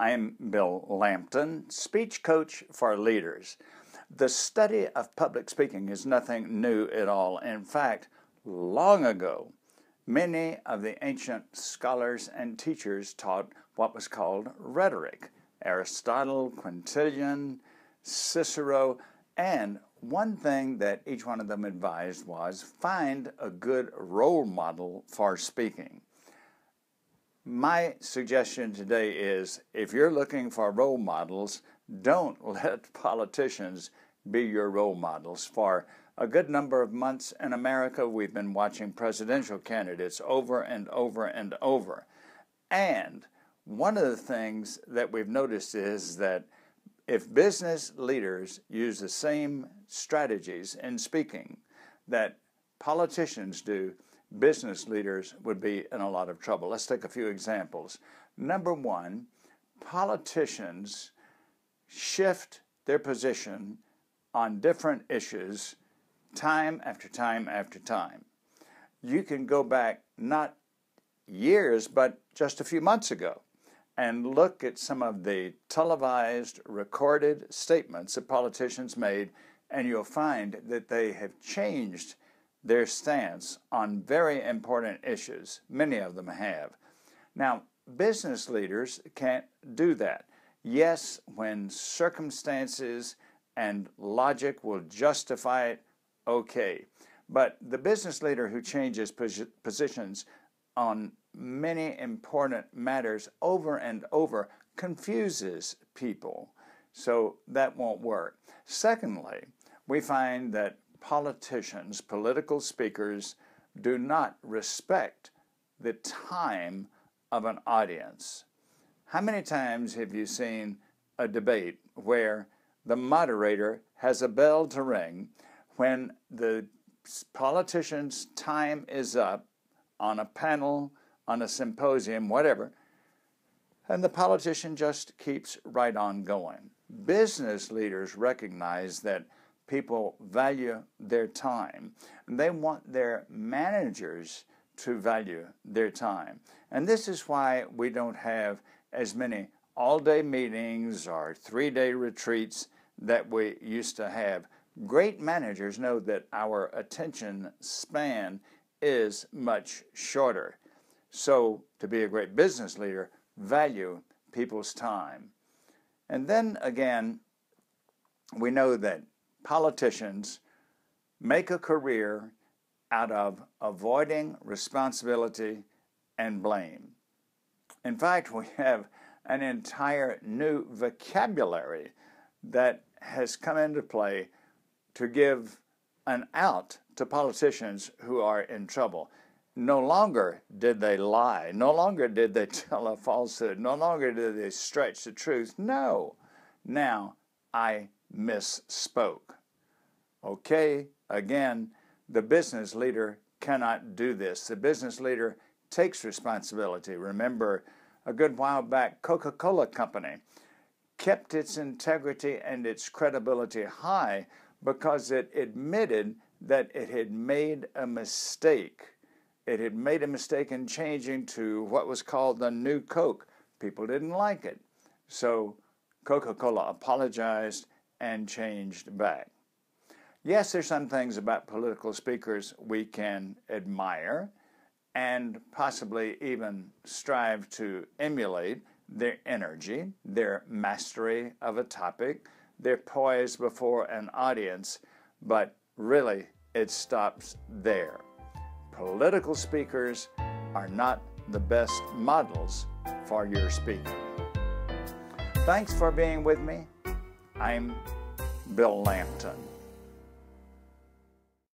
I'm Bill Lampton, speech coach for leaders. The study of public speaking is nothing new at all. In fact, long ago, many of the ancient scholars and teachers taught what was called rhetoric. Aristotle, Quintilian, Cicero, and one thing that each one of them advised was find a good role model for speaking. My suggestion today is if you're looking for role models, don't let politicians be your role models. For a good number of months in America, we've been watching presidential candidates over and over and over. And one of the things that we've noticed is that if business leaders use the same strategies in speaking that politicians do, business leaders would be in a lot of trouble. Let's take a few examples. Number one, politicians shift their position on different issues time after time after time. You can go back not years, but just a few months ago and look at some of the televised, recorded statements that politicians made, and you'll find that they have changed their stance on very important issues. Many of them have. Now, business leaders can't do that. Yes, when circumstances and logic will justify it, okay. But the business leader who changes positions on many important matters over and over confuses people. So that won't work. Secondly, we find that politicians, political speakers, do not respect the time of an audience. How many times have you seen a debate where the moderator has a bell to ring when the politician's time is up on a panel, on a symposium, whatever, and the politician just keeps right on going? Business leaders recognize that people value their time, and they want their managers to value their time. And this is why we don't have as many all-day meetings or three-day retreats that we used to have. Great managers know that our attention span is much shorter. So to be a great business leader, value people's time. And then again, we know that politicians make a career out of avoiding responsibility and blame. In fact, we have an entire new vocabulary that has come into play to give an out to politicians who are in trouble. No longer did they lie. No longer did they tell a falsehood. No longer did they stretch the truth. No. Now, I misspoke. Okay, again, the business leader cannot do this. The business leader takes responsibility. Remember, a good while back, Coca-Cola Company kept its integrity and its credibility high because it admitted that it had made a mistake. It had made a mistake in changing to what was called the New Coke. People didn't like it. So Coca-Cola apologized and changed back. Yes, there's some things about political speakers we can admire and possibly even strive to emulate: their energy, their mastery of a topic, their poise before an audience, but really it stops there. Political speakers are not the best models for your speaking. Thanks for being with me. I'm Bill Lampton.